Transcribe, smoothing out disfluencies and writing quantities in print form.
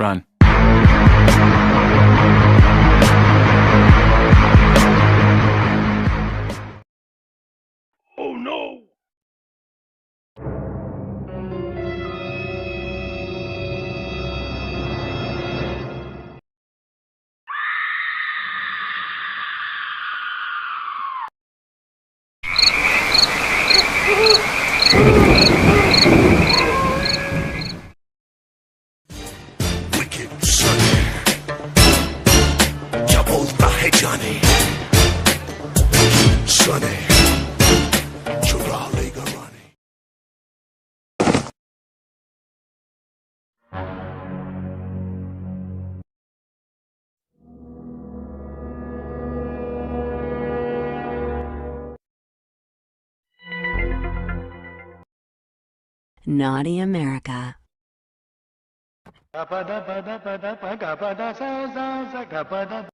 Run. Oh no! Wicked Sonny, क्या बोलता है जाने Sonny, चुरा लेगा रानी Naughty America. Gapada pada pada pa gapada sa sa sa gapada